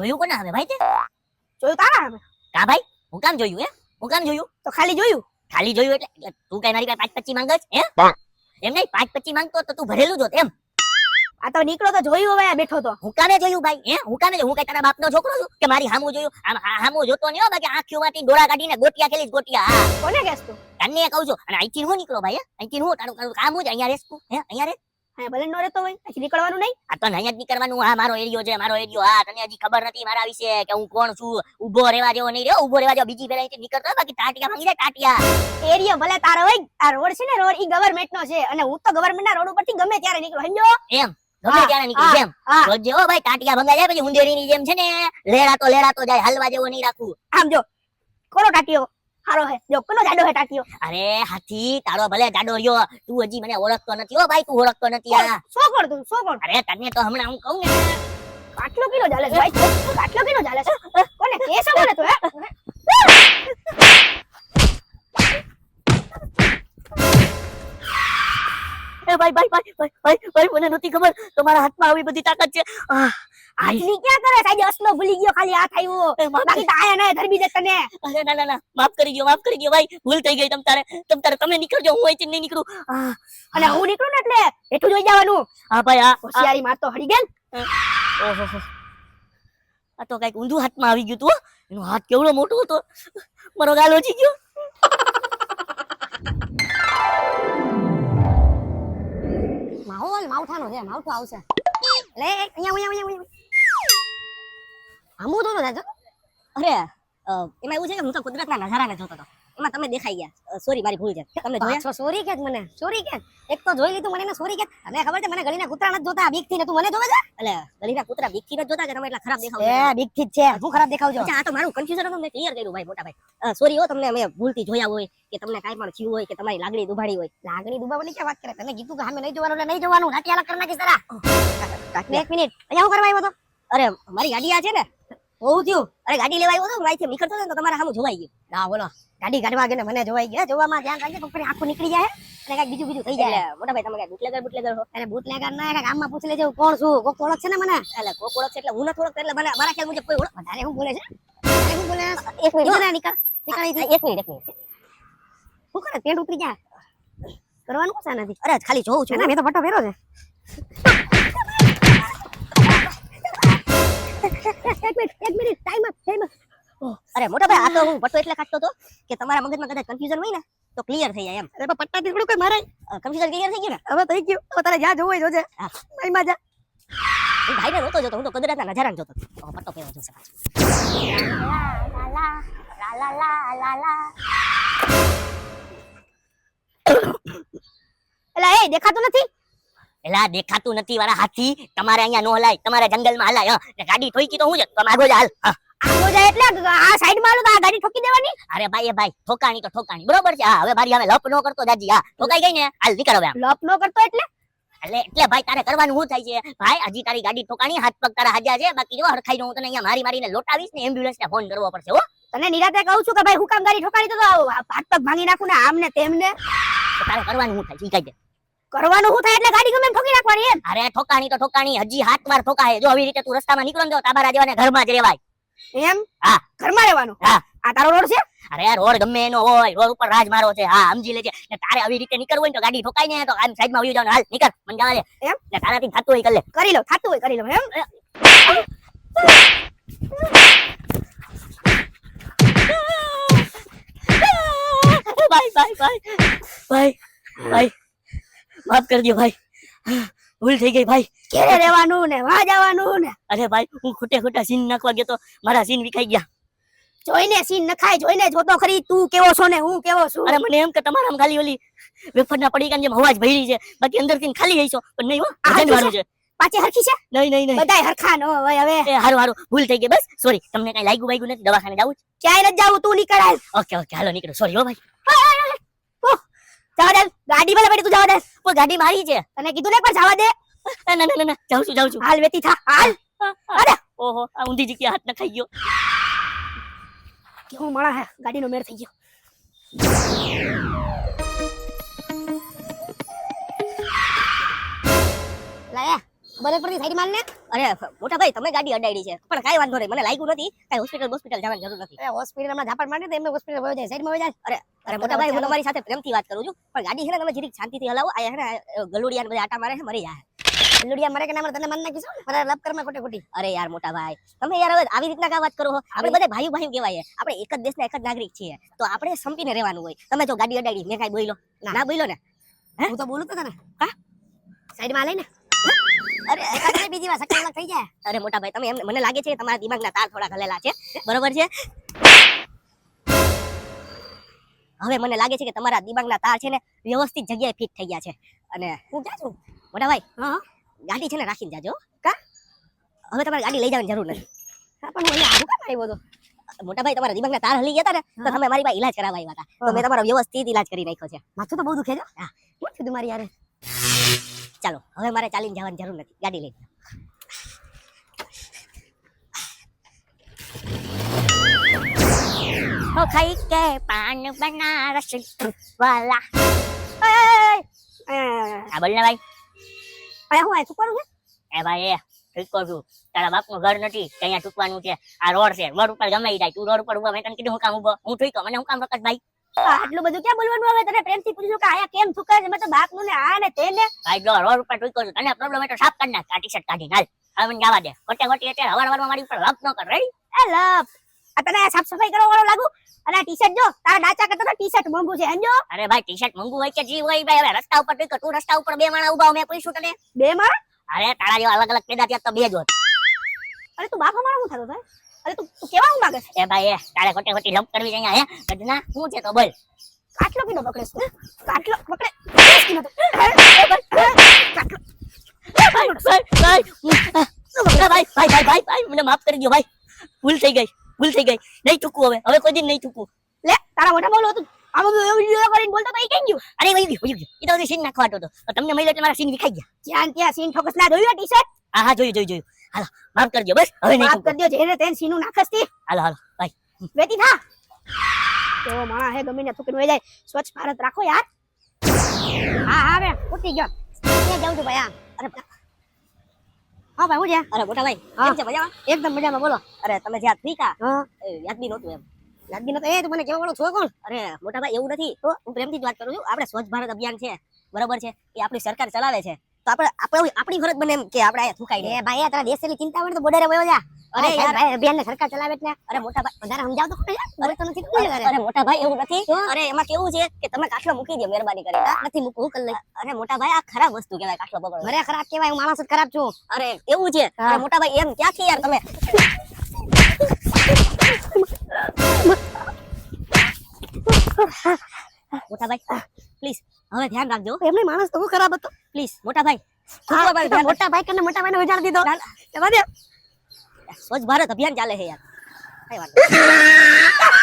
જોયું કોના હવે ભાઈ તે? જોયું તારા હવે. કા ભાઈ હું કામ જોયું હે? હું કામ જોયું? તો ખાલી જોયું. ખાલી જોયું એટલે તું કઈ મારી પાસે 5-25 માંગસ હે? એમ નહીં 5-25 માંગતો તો તું ભરેલું જોત એમ. આ તો નીકળો તો જોયું હવે બેઠો તો. હું કામે જોયું ભાઈ હે? હું કામે હું કઈ તારા બાપનો છોકરો છું કે મારી હામું જોયું? આમ હામું જોતો નહીં હો, બાકી આંખીઓમાંથી ડોળા કાઢીને ગોટિયા ખેલીશ ગોટિયા. હા કોને કહેશ તું? તને કહું છું. અને અહીંથી હું નીકળો ભાઈ હે? અહીંથી હું તારું કામ હું જ અહીંયા રેસ તું હે? અહીંયા રે હા ભલે નો રહેતો હોય અહીંથી નીકળવાનું નહીં. આ તો અહીંયા જ નીકળવાનું. હા મારો એરિયો છે, મારો એરિયો. હા તને હજી ખબર નથી મારા વિશે કે હું કોણ છું. ઊભો રહેવા જેવો નહીં રહ્યો, ઊભો રહેવા જેવો બીજી પેલા અહીંથી નીકળતો બાકી ટાટિયા માંગી દે ટાટિયા. એરિયો ભલે તારો હોય, આ રોડ છે ને રોડ ઈ ગવર્નમેન્ટ નો છે અને હું તો ગવર્નમેન્ટ ના રોડ ઉપરથી ગમે ત્યારે નીકળું સમજો. એમ ગમે ત્યારે નીકળી જેમ જોજે હો ભાઈ. ટાટિયા ભંગા જાય પછી ઉંદેડીની જેમ છે ને લેડાતો જાય, હલવા જેવો નહીં રાખું. આમ જો કોનો ટાટિયો હારો હે, જો કોનો જાડો હે ટાટિયો. અરે હાથી તારો ભલે જાડો રહ્યો, તું હજી મને ઓળખતો નથી હો ભાઈ, તું ઓળખતો નથી. આ શું કર તું શું કર? અરે તને તો હમણાં હું કહું ને કાટલો કિલો ચાલે છે ભાઈ, કાટલો કિલો ચાલે છે. કોને કેસ બોલે તું હે? એ ભાઈ ભાઈ ભાઈ ભાઈ ભાઈ ભાઈ મને નથી ખબર તમારા હાથમાં આવી બધી તાકાત છે. આટલી ક્યાં કરે સાજે? અસલો ભૂલી ગયો, ખાલી હાથ આવ્યો, બાકી તો આયા ના ધરબી દે તને. અરે ના ના ના માફ કરી દો ભાઈ, ભૂલ થઈ ગઈ. તમ તારે તમે નીકળજો, હું અહીંથી નહીં નીકળું. અને હું નીકળું ને એટલે એટલું જોઈ જવાનું. હા ભાઈ હા હોશિયારી માર તો હડી ગઈ. ઓહો આ તો કઈક ઊંધું હાથમાં આવી ગયું તું. એનો હાથ કેવડો મોટો હતો, મારો ગાલ ઓછી ગયો. માહોલ માવઠાનો છે, માવઠું આવશે. લે અહીંયા આમું તો જાજો. અરે એમાં એવું છે કે હું તો કુદરતના નજારાને જોતો હતો, એમાં તમે દેખાઈ ગયા. સોરી મારી ભૂલ છે. તમને જોયા? છો સોરી કે મને સોરી કે એક તો જોઈ લીધું મને ને સોરી કે. તને ખબર છે મને ગલીના કૂતરા નથી જોતા, બીક થી ને તું મને જોવે છે? એટલે ગલીના કૂતરા બીક થી નથી જોતા કે તમે એટલા ખરાબ દેખાવ? એ બીક થી જ છે, હું ખરાબ દેખાવજો. આ તો મારું કન્ફ્યુઝન હતું, મેં ક્લિયર કર્યું ભાઈ મોટા ભાઈ. સોરી હો તમને મેં ભૂલથી જોયા હોય કે તમને કાઈ પણ થયું હોય કે તમારી લાગણી દુભાડી હોય. લાગણી દુભાવવાની કે વાત કરે? તને કીધું કે સામે નહીં જોવાનું એટલે નહીં જોવાનું. નાટી અલગ કરી નાખીશ તારા. એક મિનિટ અહીંયા હું કરવા આવ્યો તો? અરે મારી ગાડી આ છે ને બહુ થયું. અરે ગાડી લેવા આવ્યો હતો, અહીંથી નીકળતો હતો ને તો તમારા સામે જોવાઈ ગયું. ના બોલો ગાડી કાઢવા ગયો ને મને જોવાઈ ગયા. જોવામાં ધ્યાન રાખજે તો ફરી આખું નીકળી જાય અને કઈક બીજું થઈ જાય. મોટા ભાઈ તમે કઈ બુટલેગર હો? અરે બુટલેગર ના કઈક ગામમાં પૂછી લેજો કોણ છું, કોક ઓળખ છે ને મને. એટલે કોક ઓળખ છે એટલે હું નથી ઓળખતો, એટલે મને મારા ખ્યાલ મુજબ કોઈ ઓળખ. વધારે હું બોલે છે? હું બોલે? એક મિનિટ નીકળ. એક મિનિટ શું કરે? પેન્ટ ઉતરી જાય કરવાનું શું છે નથી? અરે ખાલી જોઉં છું. મેં તો પટ્ટો પહેરો છે. એક મિનિટ ટાઈમ અપ. અરે મોટા ભાઈ આ તો હું પટ્ટો એટલે કાઢતો હતો કે તમારા મગજમાં કદાચ કન્ફ્યુઝન હોય ને તો ક્લિયર થઈ જાય એમ. અરે પટ્ટા થી થોડું કોઈ મારે કન્ફ્યુઝન ક્લિયર થઈ ગયું ને? હવે થઈ ગયું. હવે તારે જ્યાં જોવું હોય જોજે. ભાઈમાં જા. હું ભાઈને નહોતો જોતો, હું તો કુદરતના નજારા જોતો હતો. પટ્ટો પહેરવો જોશે પાછો. એલા એ દેખાતું નથી? એલા દેખાતું નથી વાળા હાથી, તમારે અહીંયા નો હલાય, તમારે જંગલમાં હલાય. ગાડી ઠોકી તો હું જ તમે આગળ હાલ. આગો જાય એટલે આ સાઈડ માં આલો તો આ ગાડી ઠોકી દેવાની. અરે ભાઈ એ ભાઈ ઠોકાણી તો ઠોકાણી બરોબર છે. હા હવે મારી હવે લપ નો કરતો દાદી. હા ઠોકાઈ ગઈ ને હાલ નીકળ હવે. લપ નો કરતો એટલે એટલે ભાઈ તારે કરવાનું શું થાય છે ભાઈ? હજી તારી ગાડી ઠોકાણી, હાથ પગ તારા હાજ્યા છે, બાકી જો હરખાઈ હું તને અહીંયા મારીને લોટાવીશ ને એમ્બ્યુલન્સ ને ફોન કરવો પડશે હો. તને નિરાતે કહું છું કે ભાઈ હું કામ ગાડી ઠોકાડી તો હાથ પગ ભાંગી નાખું ને આમ ને તેમ ને. તારે કરવાનું શું થાય ઈ કહી દે. કરવાનું શું થાય એટલે ગાડી ગમે ઠોકી નાખવાની એમ? અરે ઠોકાણી તો ઠોકાણી, હજી 7 વાર ઠોકાય. જો આવી રીતે તું રસ્તામાં નીકળો ને તો તાબારા જેવાને ઘરમાં જ રહેવાય એમ. હા ઘરમાં રહેવાનું. હા આ તારો રોડ છે? અરે રોડ ગમે એનો હોય, રોડ ઉપર રાજ મારો છે. હા સમજી લેજે. ને તારે આવી રીતે નીકળવું હોય ને તો ગાડી ઠોકાય ને તો આમ સાઈડમાં આવી જવાનું. હાલ નીકળ, મને જવા દે. એમ ને તારાથી થતું હોય કરી લે. કરી લો, થતું હોય કરી લો એમ. ભાઈ ભાઈ ભાઈ ભાઈ ભાઈ માફ કરજો ભાઈ, ભૂલ થઈ ગઈ ભાઈ. ઘરે રહેવાનું ને વાં જવાનું ને. અરે ભાઈ હું ખોટા સીન નાખવા ગયો તો મારા સીન વિખાઈ ગયા. જોઈને સીન નખાય, જોઈને જોતો ખરી તું કેવો છો ને હું કેવો છું. અરે મને એમ કે તમારામાં ખાલી ઓલી વેફરના પડીકાની જેમ હવા જ ભરી છે, બાકી અંદરથી ખાલી હઈશો. પણ નહીં હો, વજનવાળું છે. પાછી હરખી છે? નહીં બધાય હરખા ન હોય હવે. એ હારું ભૂલ થઈ ગઈ, બસ સોરી. તમને કઈ લાગ્યું નથી? દવાખાને જાવું? ક્યાંય નથી જાવું, તું નીકળ હાલ. ઓકે હાલો નીકળો. સોરી હો ભાઈ. જવા દે ગાડી ભલે પડી, તું જવા દે. પણ ગાડી મારી છે. તને કીધું ને પણ જવા દે. ના જાઉં છું. હાલ વેતી થા હાલ. અરે ઓહો આ ઊંધી જગ્યા હાથ નખાઈ ગયો. કેવું મળા હે, ગાડીનો મેળ થઈ ગયો. લાયા બને પડતી સાઈડ માલ ને. અરે મોટા ભાઈ તમે ગાડી અડાડી છે પણ કાંઈ વાંધો નહીં મને લાગ્યું નથી કાંઈ હોસ્પિટલ જવાની જરૂર નથી. એ હોસ્પિટલમાં ઝાપટ મારને તો એમને હોસ્પિટલ વયો જાય સાઈડમાં વયો જાય. અરે મોટા ભાઈ હું તમારી સાથે પ્રેમથી વાત કરું છું પણ ગાડી છે ને તમે જરીક શાંતિથી હલાવો આ છે ને ગલુડિયા ને બધા આટા મારે છે મરી જાય. લુડિયા મરે કે ના મરે તને મન નાખીશું ને મારા લપ કરમાં ખોટી ખોટી. અરે યાર મોટા ભાઈ તમે યાર હવે આવી રીતના કા વાત કરો છો આપણે બધા ભાઈઓ ભાઈઓ કહેવાય આપણે એક જ દેશના એક જ નાગરિક છીએ તો આપણે સંપીને રહેવાનું હોય. તમે જો ગાડી અડાડી મેં કાંઈ બોલ્યો ના બોલ્યો ને હું તો બોલું તો તને હા સાઈડમાં લઈને અરે એકાદ બીજી વાર સકલ થઈ જાય. અરે મોટા ભાઈ તમે એમ મને લાગે છે કે તમારા દિમાગના તાર થોડા હલેલા છે બરોબર છે. હવે મને લાગે છે કે તમારા દિમાગના તાર છે ને વ્યવસ્થિત જગ્યાએ ફિટ થઈ ગયા છે અને હું ક્યાં છું? મોટા ભાઈ હા ગાડી છે ને રાખીને જાજો કા હવે તમારે ગાડી લઈ જવાની જરૂર નથી. હા પણ હું અહીંયા આવું કામ આવ્યો હતો? મોટા ભાઈ તમારા દિમાગના તાર હલી ગયા હતા ને તો તમે મારી પાસે ઈલાજ કરાવવા આવ્યા હતા તો મેં તમારો વ્યવસ્થિત ઈલાજ કરી નાખ્યો છે. માથું તો બહુ દુખે છે. હા શું થયું મારી યાર? ચાલો હવે મારે ચાલીને જવાની જરૂર નથી ગાડી લઈ જાઓ. हो खाई के पान बनारस वाला આ બોલ ને ભાઈ અહીંયા હું આ ચૂકવાનું છે? એ ભાઈ એ ઠીક કહું છું તારા બાપનું ઘર નથી કે અહીંયા ચૂકવાનું છે આ રોડ છે રોડ ઉપર ગમે ઈ જાય તું રોડ ઉપર ઉભો મેં તને કીધું હું કામ ઉભો હું ઠીક મને હું કામ પ્રકાશ ભાઈ આટલું બધું ક્યાં બોલવાનું હવે? તને પ્રેમથી પૂછ્યું કે આયા કેમ થૂકે છે? મેં તો બાપનું ને આ ને તે ને ભાઈ જો રોડ ઉપર ઠીક કહું છું તને પ્રોબ્લેમ હોય તો સાફ કરી નાખ આ ટી-શર્ટ કાઢી નાલ હવે મને જવા દે ખોટે ખોટી અત્યારે હવારમાં મારી ઉપર લપ ન કર રહી એ લપ આ તને સાફ સફાઈ કરવા વાળો લાગુ અને આ ટી-શર્ટ જો તારા ડાચા કરતા તો ટી-શર્ટ મોંઘું છે સમજો. અરે ભાઈ ટી-શર્ટ મોંઘું હોય કે જી હોય ભાઈ હવે રસ્તા ઉપર ઠીક તું રસ્તા ઉપર બે માણસ ઉભા મેં પૂછ્યું તને બે માં અરે તારા જેવા અલગ અલગ પેદા થયા તો બે જ હોત. અરે તું બાપા મારા હું થતો થાય? અરે તું કેવા હું માંગે? એ ભાઈ એ તારે ખોટે ખોટી લપ કરવી છે અહીંયા હે ગધના શું છે તો બોલ કાટલો કિલો પકડેસ તું? કાટલો પકડે કિલો તો કાટલો ભાઈ મને માફ કરી દો ભાઈ ભૂલ થઈ ગઈ નહીં ચૂકવું હવે કોઈ દિન નહીં ચૂકવું. લે તારા મોઢા બોલો તું આમાં એવું વિડિયો કરીને બોલતો તો ઈ કેમ ગયું? અરે ભાઈ એ તો સીન નાખવાતો હતો તો તમને મળી એટલે મારા સીન વિખાઈ ગયા. જ્યાં ત્યાં સીન ઠોકસ ના જોયું ટી-શર્ટ? હા જોયું હાલો માફ કરજો બસ હવે નહીં માફ ચૂકવું. કરી દો જેને તેન સીનું નાખસ થી હાલો ભાઈ વેતી થા તો માણા હે ગમીને થૂકીને વઈ જાય. સ્વચ્છ ભારત રાખો યાર. હા બે ઉઠી ગયો ત્યાં જાઉં છું ભાઈ. અરે હા ભાઈ હું જ્યાં અરે મોટા ભાઈ હા. કેમ છે મજામાં? એકદમ મજામાં બોલો. અરે તમે જ્યાં થીકા હા યાદ બી નહોતું એમ. યાદ બી નતો. એ તું મને કેવા વાળો છો કોણ? અરે મોટા ભાઈ એવું નથી તો હું પ્રેમથી જ વાત કરું છું આપણે સ્વચ્છ ભારત અભિયાન છે બરાબર છે એ આપણી સરકાર ચલાવે છે તો આપણે આપણી ફરજ બને એમ કે આપણે અહીંયા થૂકાઈ દે. એ ભાઈ આ તારા દેશની ચિંતા હોય તો બોર્ડરે વયો જા. અરે અરે યાર. યાર અભિયાન ને સરકાર ચલાવે એટલે અરે મોટા ભાઈ વધારે સમજાવ તો ખોટું યાર. બોલ તો નથી તું યાર. અરે મોટા ભાઈ એવું નથી અરે એમાં કેવું છે કે તમે કાટલો મૂકી દો મહેરબાની કરી નથી મૂકવું હું કરી લઈ. અરે મોટા ભાઈ આ ખરાબ વસ્તુ કહેવાય કાટલો પકડવો. ઘરે ખરાબ કેવાય હું માણસ જ ખરાબ છું. અરે એવું છે હા. અરે મોટા ભાઈ એમ ક્યાંથી યાર તમે મોટા ભાઈ પ્લીઝ હવે ધ્યાન રાખજો એમને માણસ તો હું ખરાબ હતો. પ્લીઝ મોટા ભાઈ મોટા ભાઈ કરીને મોટા ભાઈને ઉજાડ દીધો. જવા દે. સ્વચ્છ ભારત અભિયાન ચાલે છે યાર કઈ વાત નહીં.